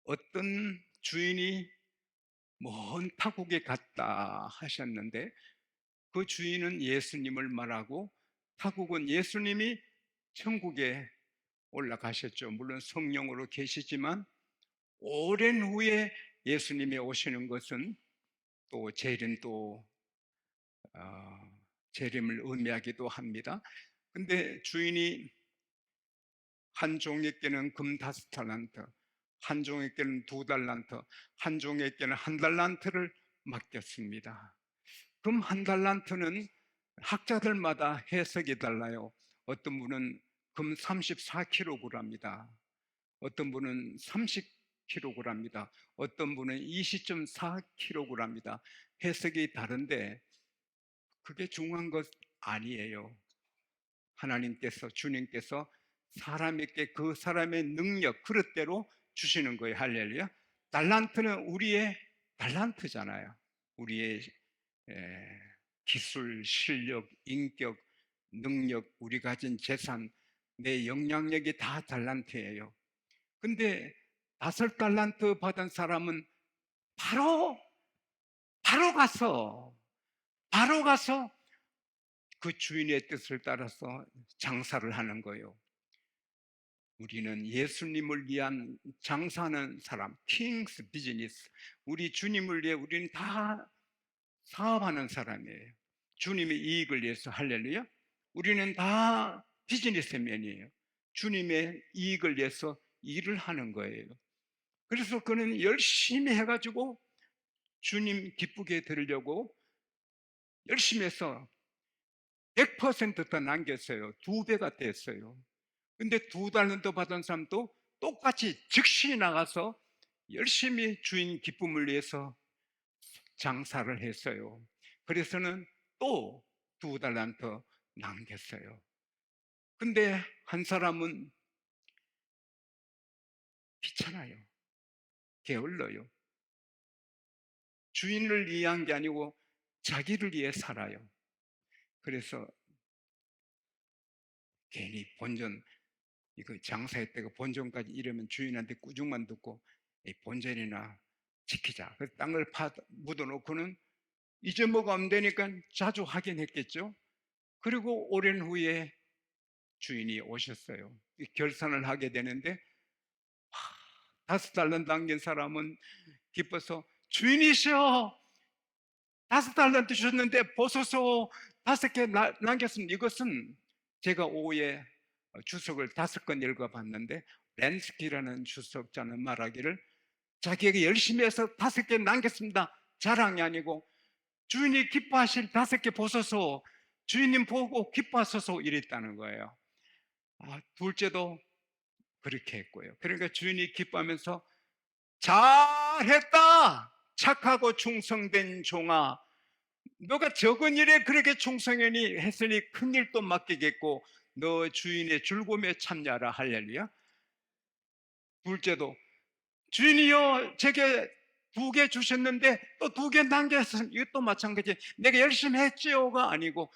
어떤 주인이 먼 타국에 갔다 하셨는데, 그 주인은 예수님을 말하고 타국은 예수님이 천국에 올라가셨죠. 물론 성령으로 계시지만 오랜 후에 예수님이 오시는 것은 또 재림, 또 재림을 의미하기도 합니다. 근데 주인이 한 종에게는 금 5달란트, 한 종에게는 2달란트, 한 종에게는 1달란트를 맡겼습니다. 금 1달란트는 학자들마다 해석이 달라요. 어떤 분은 금 34kg입니다. 어떤 분은 30kg입니다. 어떤 분은 20.4kg입니다. 해석이 다른데 그게 중요한 것 아니에요. 하나님께서, 주님께서 사람에게 그 사람의 능력, 그릇대로 주시는 거예요. 할렐루야. 달란트는 우리의 달란트잖아요. 우리의 기술, 실력, 인격, 능력, 우리 가진 재산, 내 영향력이 다 달란트예요. 근데 5달란트 받은 사람은 바로 가서 그 주인의 뜻을 따라서 장사를 하는 거예요. 우리는 예수님을 위한 장사하는 사람, 킹스 비즈니스. 우리 주님을 위해 우리는 다 사업하는 사람이에요. 주님의 이익을 위해서. 할렐루야. 우리는 다 비즈니스맨이에요. 주님의 이익을 위해서 일을 하는 거예요. 그래서 그는 열심히 해가지고 주님 기쁘게 드리려고 열심히 해서 100%더 남겼어요. 2배가 됐어요. 근데 2달란트 받은 사람도 똑같이 즉시 나가서 열심히 주인 기쁨을 위해서 장사를 했어요. 그래서는 또 2달란트 남겼어요. 근데 한 사람은 귀찮아요. 게을러요. 주인을 위한 게 아니고 자기를 위해 살아요. 그래서 괜히 본전, 이거 장사했다가 본전까지 이러면 주인한테 꾸중만 듣고 이 본전이나 지키자. 그 땅을 묻어놓고는 잊어먹으면 되니까 자주 확인했겠죠. 그리고 오랜 후에 주인이 오셨어요. 결산을 하게 되는데 5달러를 남긴 사람은 기뻐서, 주인이시여, 5달러 주셨는데 보소서, 5개 남겼습니다. 이것은 제가 오후에 주석을 5건 읽어봤는데, 렌스키라는 주석자는 말하기를 자기에게 열심히 해서 5개 남겼습니다, 자랑이 아니고 주인이 기뻐하실 5개 보소서, 주인님 보고 기뻐하소서, 이랬다는 거예요. 둘째도 그렇게 했고요. 그러니까 주인이 기뻐하면서, 잘했다, 착하고 충성된 종아, 너가 적은 일에 그렇게 충성하니 했으니 큰 일도 맡기겠고 너 주인의 즐거움에 참여하라. 할렐루야. 둘째도, 주인이여, 제게 2개 주셨는데 또 2개 남겼으면, 이것도 마찬가지, 내가 열심히 했지요가 아니고,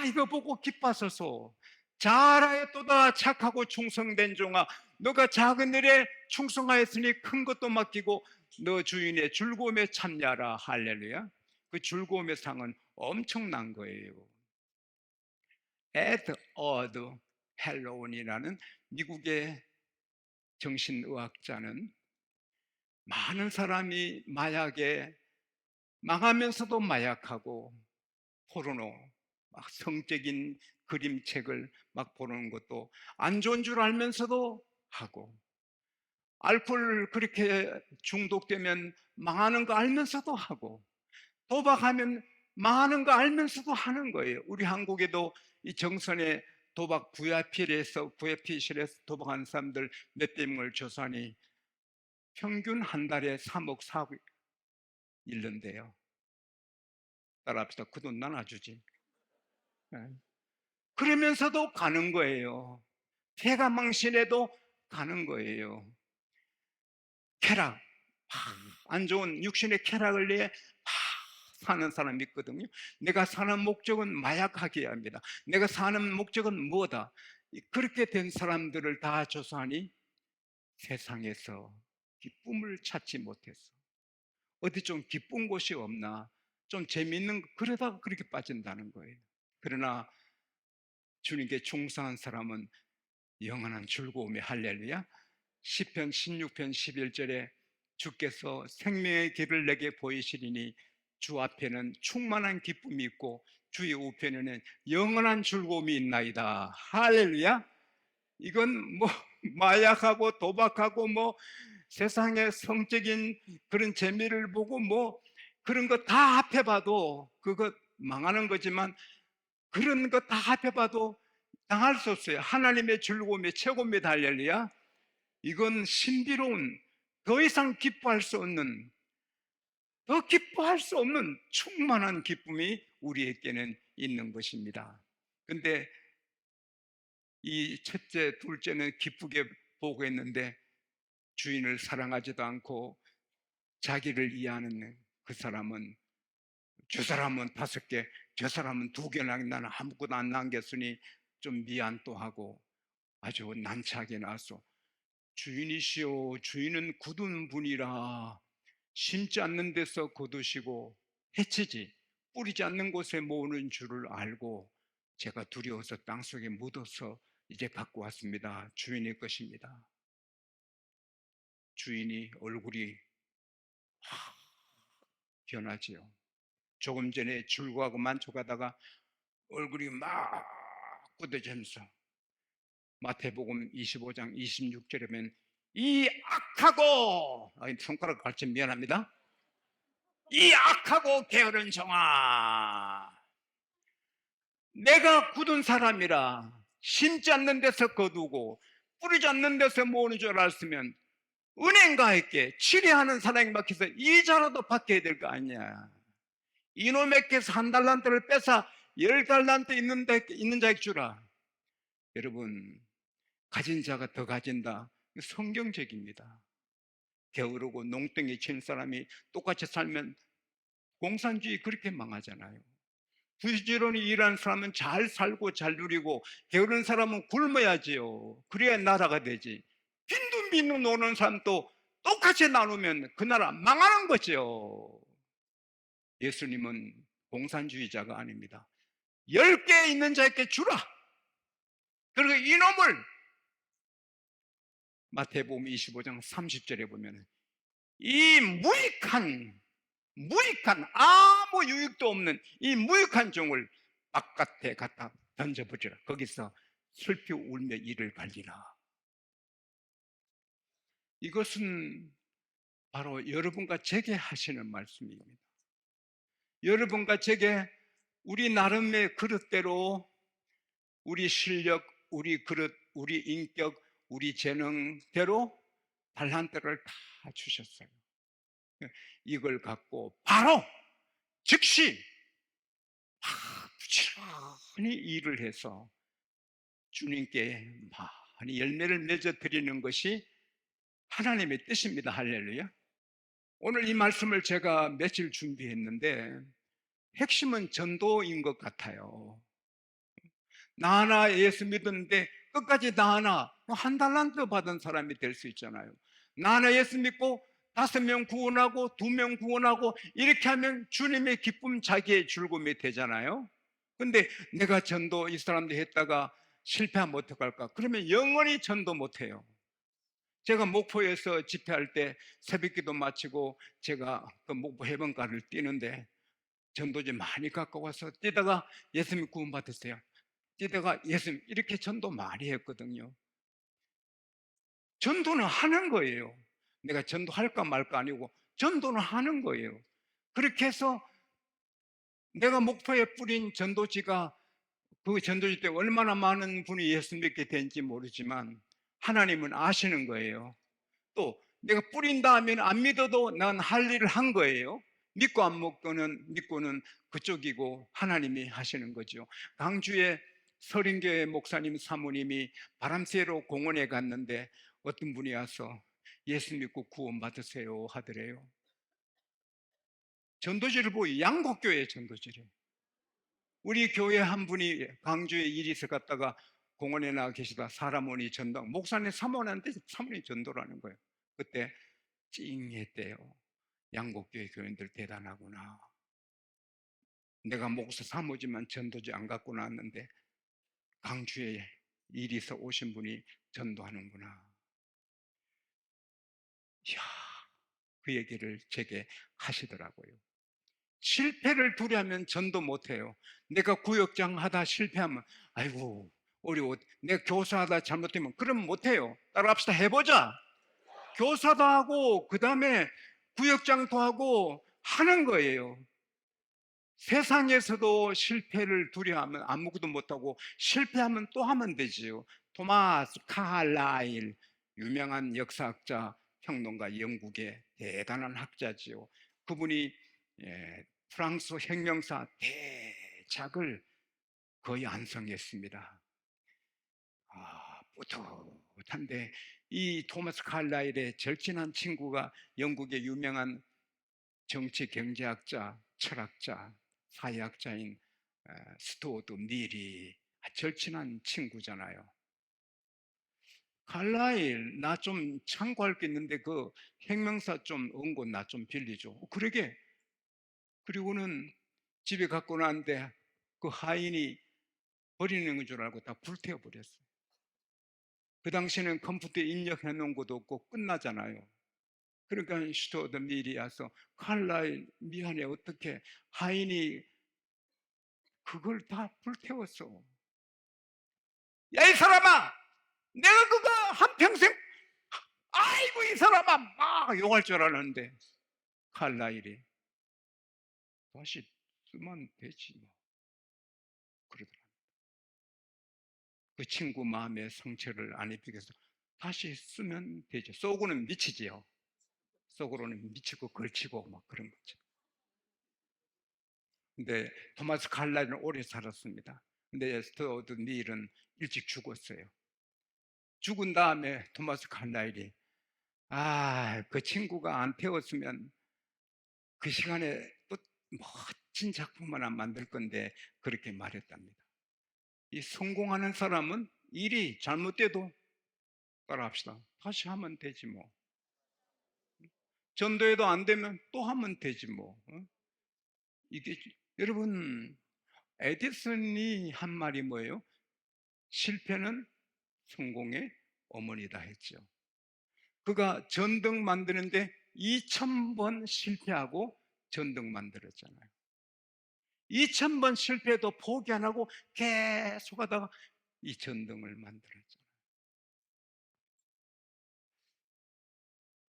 이거 보고 기뻐하소서, 잘하였도다 착하고 충성된 종아, 너가 작은 일에 충성하였으니 큰 것도 맡기고 너 주인의 즐거움에 참여하라. 할렐루야. 그 즐거움의 상은 엄청난 거예요. 에드워드 헬로운이라는 미국의 정신의학자는 많은 사람이 마약에 망하면서도 마약하고, 포르노, 막 성적인 그림책을 막 보는 것도 안 좋은 줄 알면서도 하고, 알코올 그렇게 중독되면 망하는 거 알면서도 하고, 도박하면 망하는 거 알면서도 하는 거예요. 우리 한국에도 이 정선에 도박 VIP실에서 도박한 사람들 몇백 명을 조사하니 평균 한 달에 3억 4억 잃는데요. 따라합시다. 그 돈 난 아주지. 네. 그러면서도 가는 거예요. 폐가망신에도 가는 거예요. 쾌락, 안 좋은 육신의 쾌락을 위해 사는 사람이 있거든요. 내가 사는 목적은 마약하게 합니다. 내가 사는 목적은 뭐다? 그렇게 된 사람들을 다 조사하니 세상에서 기쁨을 찾지 못했어. 어디 좀 기쁜 곳이 없나, 좀 재미있는 그러다가 그렇게 빠진다는 거예요. 그러나 주님께 충성한 사람은 영원한 즐거움의 할렐루야. 시편 16편 11절에 주께서 생명의 길을 내게 보이시리니 주 앞에는 충만한 기쁨이 있고 주의 우편에는 영원한 즐거움이 있나이다. 할렐루야. 이건 뭐 마약하고 도박하고 뭐 세상의 성적인 그런 재미를 보고 뭐 그런 거 다 합해봐도 그거 망하는 거지만, 그런 거 다 합해봐도 당할 수 없어요. 하나님의 즐거움의 최고입니다. 할렐루야. 이건 신비로운, 더 이상 기뻐할 수 없는, 더 기뻐할 수 없는 충만한 기쁨이 우리에게는 있는 것입니다. 근데 이 첫째, 둘째는 기쁘게 보고 있는데 주인을 사랑하지도 않고 자기를 이해하는 그 사람은, 저 사람은 5개, 저 사람은 2개나, 나는 아무것도 안 남겼으니 좀 미안도 하고 아주 난처하게 나왔어. 주인이시오, 주인은 굳은 분이라 심지 않는 데서 거두시고 해치지 뿌리지 않는 곳에 모으는 줄을 알고 제가 두려워서 땅속에 묻어서 이제 갖고 왔습니다. 주인의 것입니다. 주인이 얼굴이 변하지요. 조금 전에 즐거워하고 만족하다가 얼굴이 막 굳어지면서, 마태복음 25장 26절에 보면 이 악하고, 손가락 가르쳐 미안합니다. 이 악하고 게으른 종아, 내가 굳은 사람이라 심지 않는 데서 거두고 뿌리지 않는 데서 모으는 줄 알았으면 은행가에게 치료하는 사람에게 맡겨서 이자라도 받게 될 거 아니야. 이놈에게서 1달란트를 뺏어 10달란트 있는 자에게 주라. 여러분, 가진 자가 더 가진다, 성경적입니다. 게으르고 농땡이 친 사람이 똑같이 살면 공산주의 그렇게 망하잖아요. 부지런히 일하는 사람은 잘 살고 잘 누리고 게으른 사람은 굶어야지요. 그래야 나라가 되지. 빈둥빈둥 노는 사람도 똑같이 나누면 그 나라 망하는 거죠. 예수님은 공산주의자가 아닙니다. 10개 있는 자에게 주라. 그리고 이놈을 마태복음 25장 30절에 보면 이 무익한 아무 유익도 없는 이 무익한 종을 바깥에 갖다 던져버리라. 거기서 슬피 울며 이를 갈리라. 이것은 바로 여러분과 제게 하시는 말씀입니다. 여러분과 제게 우리 나름의 그릇대로 우리 실력, 우리 그릇, 우리 인격, 우리 재능대로 달란트를 다 주셨어요. 이걸 갖고 바로 즉시 부지런히 일을 해서 주님께 많이 열매를 맺어 드리는 것이 하나님의 뜻입니다. 할렐루야. 오늘 이 말씀을 제가 며칠 준비했는데 핵심은 전도인 것 같아요. 나 하나 예수 믿었는데 끝까지 나 하나 1달란트 받은 사람이 될 수 있잖아요. 나 하나 예수 믿고 5명 구원하고 2명 구원하고 이렇게 하면 주님의 기쁨, 자기의 즐거움이 되잖아요. 근데 내가 전도 이 사람들 했다가 실패하면 어떡할까? 그러면 영원히 전도 못해요. 제가 목포에서 집회할 때 새벽기도 마치고 제가 그 목포 해변가를 뛰는데 전도지 많이 갖고 와서 뛰다가 예수님 구원 받으세요, 뛰다가 예수님, 이렇게 전도 많이 했거든요. 전도는 하는 거예요. 내가 전도할까 말까 아니고 전도는 하는 거예요. 그렇게 해서 내가 목포에 뿌린 전도지가, 그 전도지 때 얼마나 많은 분이 예수 믿게 된지 모르지만 하나님은 아시는 거예요. 또 내가 뿌린다 하면 안 믿어도 난 할 일을 한 거예요. 믿고 안 믿고는 그쪽이고 하나님이 하시는 거죠. 강주에 서린교회 목사님 사모님이 바람새로 공원에 갔는데 어떤 분이 와서 예수 믿고 구원 받으세요 하더래요. 전도지를 보고, 양곡교회 전도지를. 우리 교회 한 분이 강주에 일이 있어 갔다가 공원에 나가 계시다 사람 오니 전도, 목사님 사모님한테 사모님 전도라는 거예요. 그때 찡했대요. 양곡교회 교인들 대단하구나. 내가 목사 사모지만 전도지 안 갖고 나왔는데 강주에 일이서 오신 분이 전도하는구나. 이야, 그 얘기를 제게 하시더라고요. 실패를 두려하면 전도 못해요. 내가 구역장 하다 실패하면 아이고 어려워. 내가 교사하다 잘못되면 그럼 못해요. 따라합시다. 해보자. 교사도 하고 그 다음에 구역장도 하고 하는 거예요. 세상에서도 실패를 두려워하면 아무것도 못하고 실패하면 또 하면 되지요. 토마스 카할라일, 유명한 역사학자, 평론가, 영국의 대단한 학자지요. 그분이 프랑스 혁명사 대작을 거의 완성했습니다. 뿌듯한데 이 토마스 칼라일의 절친한 친구가 영국의 유명한 정치 경제학자, 철학자, 사회학자인 스튜어트 밀이 절친한 친구잖아요. 칼라일, 나 좀 참고할 게 있는데 그 혁명사 좀 원고 나 좀 빌리줘. 그러게. 그리고는 집에 갖고 나왔는데 그 하인이 버리는 줄 알고 다 불태워 버렸어요. 그 당시에는 컴퓨터에 입력해 놓은 것도 없고 끝나잖아요. 그러니까 스튜어트 밀이 와서 칼라일 미안해, 어떻게 하인이 그걸 다 불태웠어. 야, 이 사람아, 내가 그거 한평생, 아이고 이 사람아, 막 욕할 줄 알았는데 칼라일이 다시 쓰면 되지 뭐 그러더라고요. 그 친구 마음에 상처를 안 입히기 위해서 다시 쓰면 되죠. 속으로는 미치지요. 속으로는 미치고 걸치고 막 그런 거죠. 근데 토마스 칼라일은 오래 살았습니다. 근데 스튜어트 밀은 일찍 죽었어요. 죽은 다음에 토마스 칼라일이 그 친구가 안 태웠으면 그 시간에 또 멋진 작품 하나 만들 건데 그렇게 말했답니다. 이 성공하는 사람은 일이 잘못돼도 따라합시다. 다시 하면 되지 뭐. 전도해도 안 되면 또 하면 되지 뭐. 이게 여러분 에디슨이 한 말이 뭐예요? 실패는 성공의 어머니다 했죠. 그가 전등 만드는데 2000번 실패하고 전등 만들었잖아요. 2000번 실패해도 포기 안 하고 계속 하다가 이 전등을 만들었잖아요.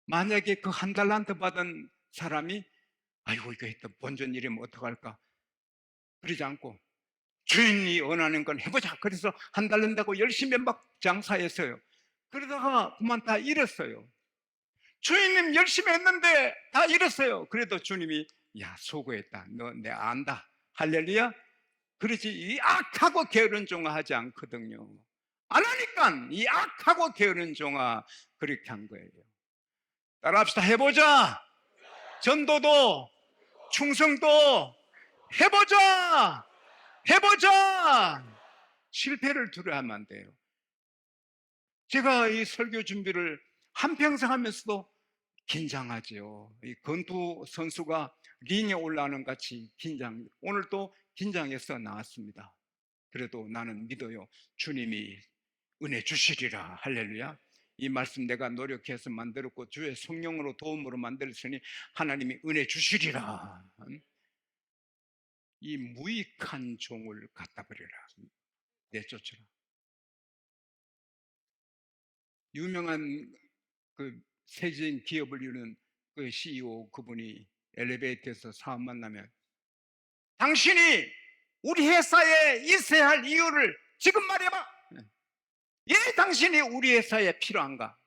만약에 그 한 달란트 받은 사람이 아이고 이거 했다 본전 일이면 어떡할까 그러지 않고 주인이 원하는 건 해보자. 그래서 한 달 낸다고 열심히 막 장사했어요. 그러다가 그만 다 잃었어요. 주인님 열심히 했는데 다 잃었어요. 그래도 주님이 야 수고했다. 너 내가 안다. 할렐루야. 그렇지 이 악하고 게으른 종아 하지 않거든요. 안 하니까 이 악하고 게으른 종아 그렇게 한 거예요. 따라합시다. 해보자. 전도도 충성도 해보자. 해보자. 실패를 두려워하면 안 돼요. 제가 이 설교 준비를 한평생 하면서도 긴장하죠. 이 권투 선수가 링에 올라오는 같이 긴장. 오늘 또 긴장해서 나왔습니다. 그래도 나는 믿어요. 주님이 은혜 주시리라. 할렐루야. 이 말씀 내가 노력해서 만들었고 주의 성령으로 도움으로 만들었으니 하나님이 은혜 주시리라. 이 무익한 종을 갖다 버려라. 내쫓으라. 유명한 그 세계적인 기업을 이루는 그 CEO 그분이 엘리베이터에서 사업 만나면 당신이 우리 회사에 있어야 할 이유를 지금 말해봐. 왜 당신이 우리 회사에 필요한가?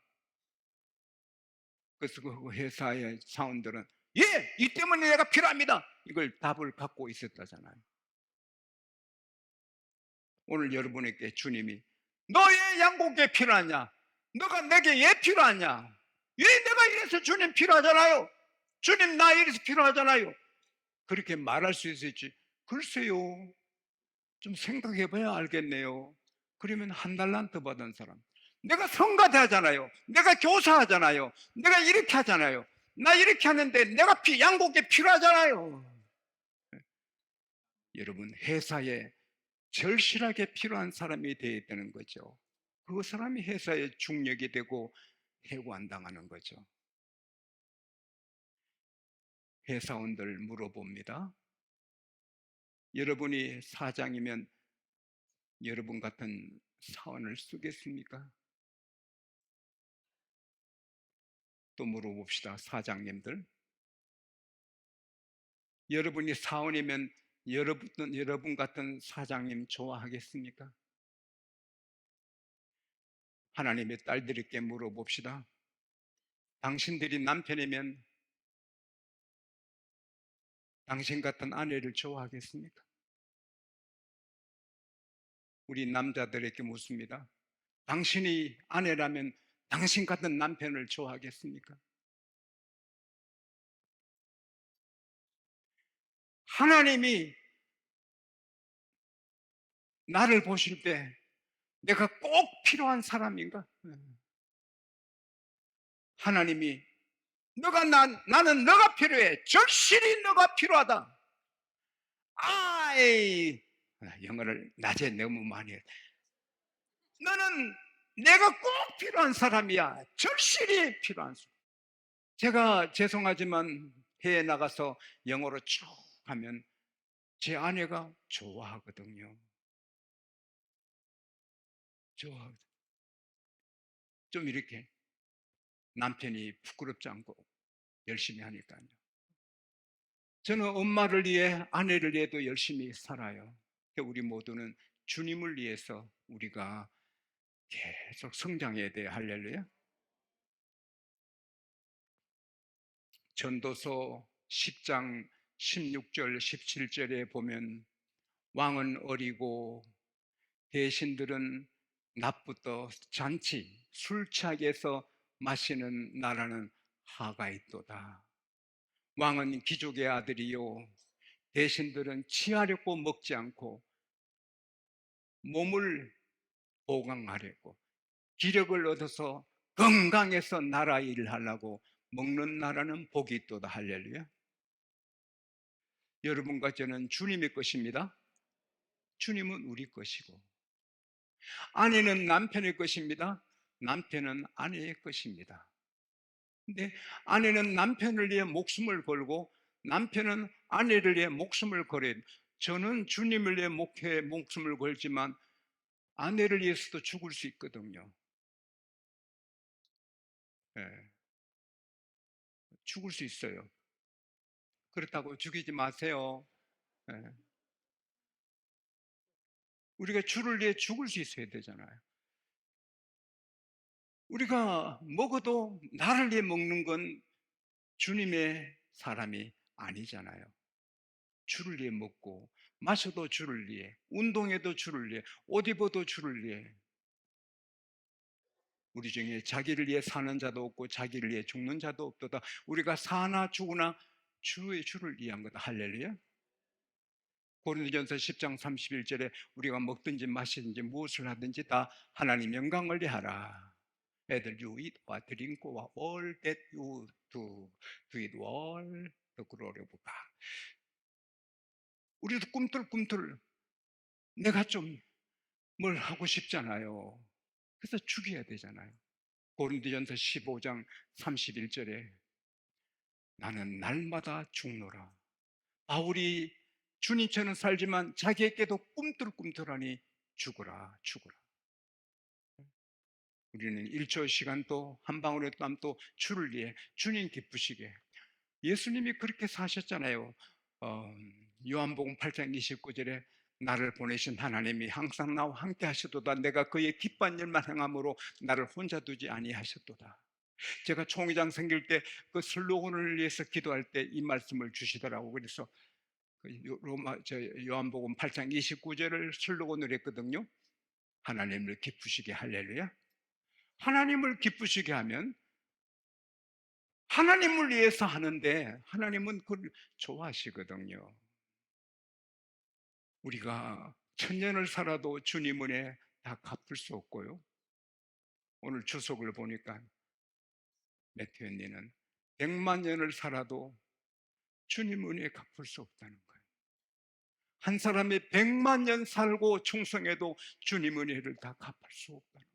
그래서 그 회사의 사원들은 예, 이 때문에 내가 필요합니다. 이걸 답을 갖고 있었다잖아요. 오늘 여러분에게 주님이 너의 양곡에 필요하냐? 너가 내게 왜 필요하냐? 왜 내가 이래서 주님 필요하잖아요. 주님 나 이래서 필요하잖아요. 그렇게 말할 수 있을지 글쎄요. 좀 생각해 봐야 알겠네요. 그러면 한 달란트 받은 사람 내가 성가대하잖아요. 내가 교사하잖아요. 내가 이렇게 하잖아요. 나 이렇게 하는데 내가 양복이 필요하잖아요. 여러분, 회사에 절실하게 필요한 사람이 되어야 되는 거죠. 그 사람이 회사에 중력이 되고 해고한당하는 거죠. 회사원들 물어봅니다. 여러분이 사장이면 여러분 같은 사원을 쓰겠습니까? 또 물어봅시다. 사장님들, 여러분이 사원이면 여러분 같은 사장님 좋아하겠습니까? 하나님의 딸들에게 물어봅시다. 당신들이 남편이면 당신 같은 아내를 좋아하겠습니까? 우리 남자들에게 묻습니다. 당신이 아내라면 당신 같은 남편을 좋아하겠습니까? 하나님이 나를 보실 때 내가 꼭 필요한 사람인가? 하나님이 나는 너가 필요해. 절실히 너가 필요하다. 아이, 영어를 낮에 너무 많이 해. 너는 내가 꼭 필요한 사람이야. 절실히 필요한 사람. 제가 죄송하지만 해외 나가서 영어로 쭉 하면 제 아내가 좋아하거든요. 좋아하거든요. 좀 이렇게 남편이 부끄럽지 않고 열심히 하니까요. 저는 엄마를 위해 아내를 위해도 열심히 살아요. 우리 모두는 주님을 위해서 우리가 계속 성장해야 돼요. 할렐루야. 전도서 10장 16절 17절에 보면 왕은 어리고 대신들은 낮부터 잔치 술 취하게서 마시는 나라는 하가 있도다. 왕은 귀족의 아들이요 대신들은 취하려고 먹지 않고 몸을 보강하려고 기력을 얻어서 건강해서 나라 일을 하려고 먹는 나라는 복이 있도다. 할렐루야. 여러분과 저는 주님의 것입니다. 주님은 우리 것이고 아내는 남편의 것입니다. 남편은 아내의 것입니다. 근데 아내는 남편을 위해 목숨을 걸고 남편은 아내를 위해 목숨을 걸어요. 저는 주님을 위해 목숨을 걸지만 아내를 위해서도 죽을 수 있거든요. 예, 죽을 수 있어요. 그렇다고 죽이지 마세요. 예, 우리가 주를 위해 죽을 수 있어야 되잖아요. 우리가 먹어도 나를 위해 먹는 건 주님의 사람이 아니잖아요. 주를 위해 먹고 마셔도 주를 위해 운동해도 주를 위해 옷 입어도 주를 위해. 우리 중에 자기를 위해 사는 자도 없고 자기를 위해 죽는 자도 없도다. 우리가 사나 죽으나 주를 위한 거다. 할렐루야. 고린도전서 10장 31절에 우리가 먹든지 마시든지 무엇을 하든지 다 하나님 영광을 위하라. Whether you eat or drink or all that you do it all the glory of God. 우리도 꿈틀꿈틀 내가 좀 뭘 하고 싶잖아요. 그래서 죽여야 되잖아요. 고린도전서 15장 31절에 나는 날마다 죽노라. 바울이 주님처럼 살지만 자기에게도 꿈틀꿈틀하니 죽어라. 우리는 1초 시간도 한 방울의 땀도 주를 위해 주님 기쁘시게. 예수님이 그렇게 사셨잖아요. 요한복음 8장 29절에 나를 보내신 하나님이 항상 나와 함께 하셨도다. 내가 그의 기뻐한 일만 행함으로 나를 혼자 두지 아니하셨도다. 제가 총회장 생길 때 그 슬로건을 위해서 기도할 때 이 말씀을 주시더라고. 그래서 요한복음 8장 29절을 슬로건으로 했거든요. 하나님을 기쁘시게. 할렐루야. 하나님을 기쁘시게 하면 하나님을 위해서 하는데 하나님은 그걸 좋아하시거든요. 우리가 천년을 살아도 주님 은혜 다 갚을 수 없고요. 오늘 주석을 보니까 매튜 헨리는 100만 년을 살아도 주님 은혜 갚을 수 없다는 거예요. 한 사람이 100만 년 살고 충성해도 주님 은혜를 다 갚을 수 없다는 거예요.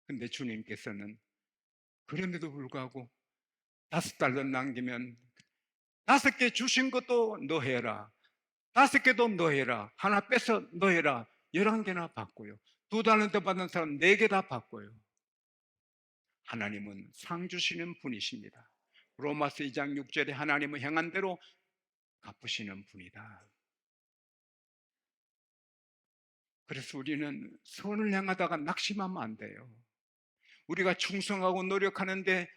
근데 주님께서는 그럼에도 불구하고 5달러 남기면 5개 주신 것도 너 해라, 5개도 너 해라, 하나 빼서 너 해라, 11개나 받고요. 2달란트 받은 사람 4개 다 받고요. 하나님은 상 주시는 분이십니다. 로마서 2장 6절에 하나님은 행한 대로 갚으시는 분이다. 그래서 우리는 선을 향하다가 낙심하면 안 돼요. 우리가 충성하고 노력하는데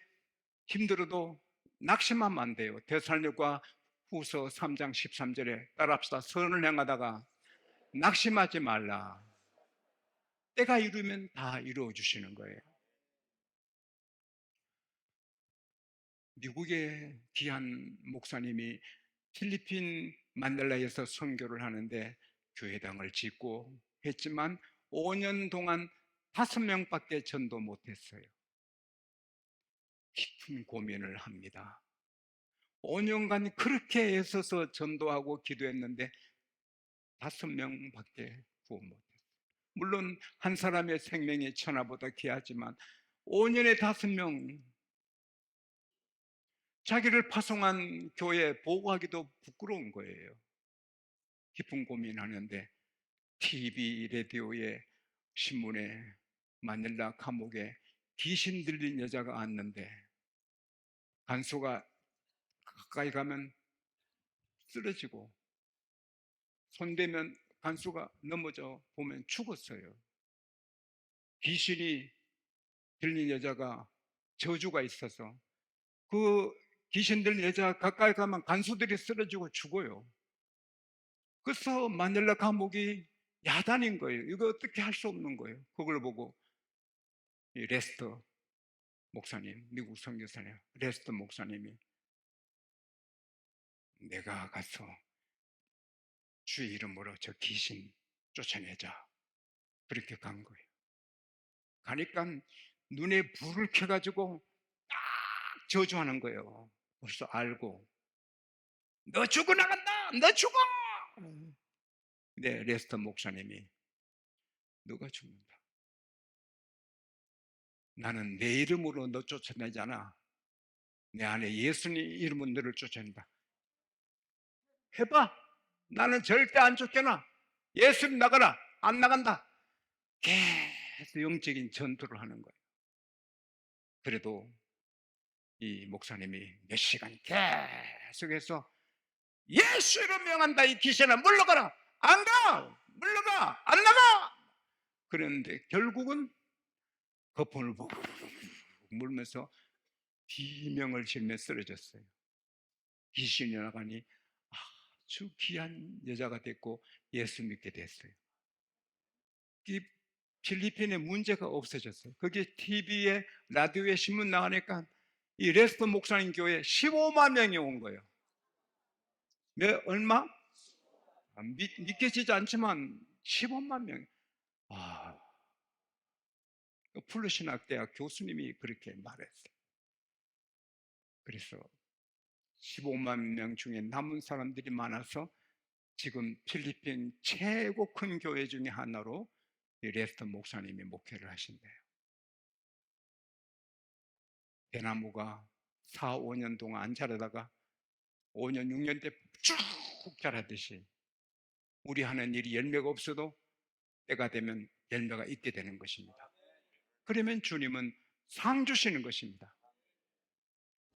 힘들어도 낙심하면 안 돼요. 데살로니가 후서 3장 13절에 따라합시다. 선을 향하다가 낙심하지 말라. 때가 이루면 다 이루어 주시는 거예요. 미국의 귀한 목사님이 필리핀 만델라에서 선교를 하는데 교회당을 짓고 했지만 5년 동안 5명밖에 전도 못했어요. 깊은 고민을 합니다. 5년간 그렇게 애써서 전도하고 기도했는데 5명밖에 구원 못했어요. 물론 한 사람의 생명이 천하보다 귀하지만 5년에 5명, 자기를 파송한 교회 보고하기도 부끄러운 거예요. 깊은 고민하는데 TV, 라디오에, 신문에 마닐라 감옥에 귀신 들린 여자가 왔는데 간수가 가까이 가면 쓰러지고 손대면 간수가 넘어져 보면 죽었어요. 귀신이 들린 여자가 저주가 있어서 그 귀신 들린 여자가 가까이 가면 간수들이 쓰러지고 죽어요. 그래서 마닐라 감옥이 야단인 거예요. 이거 어떻게 할 수 없는 거예요. 그걸 보고 이 레스터 목사님, 미국 선교사님 레스터 목사님이 내가 가서 주의 이름으로 저 귀신 쫓아내자, 그렇게 간 거예요. 가니까 눈에 불을 켜가지고 딱 저주하는 거예요. 벌써 알고 너 죽어나간다, 너 죽어. 네, 레스터 목사님이 너가 죽는다. 나는 내 이름으로 너 쫓아내잖아. 내 안에 예수님 이름으로 너를 쫓아낸다. 해봐. 나는 절대 안 쫓겨나. 예수님 나가라. 안 나간다. 계속 영적인 전투를 하는 거예요. 그래도 이 목사님이 몇 시간 계속해서 예수로 명한다, 이 귀신아 물러가라. 안 가. 물러가. 안 나가. 그런데 결국은 거품을 푹 물면서 비명을 지르며 쓰러졌어요. 귀신이 나가니 아주 귀한 여자가 됐고 예수 믿게 됐어요. 이 필리핀에 문제가 없어졌어요. 그게 TV에 라디오에 신문 나가니까 이 레스터 목사님 교회에 15만 명이 온 거예요. 얼마? 믿겨지지 않지만 15만 명. 풀르신학대학 교수님이 그렇게 말했어요. 그래서 15만 명 중에 남은 사람들이 많아서 지금 필리핀 최고 큰 교회 중에 하나로 레스터 목사님이 목회를 하신대요. 대나무가 4, 5년 동안 안 자라다가 5년, 6년 때 쭉 자라듯이 우리 하는 일이 열매가 없어도 때가 되면 열매가 있게 되는 것입니다. 그러면 주님은 상 주시는 것입니다.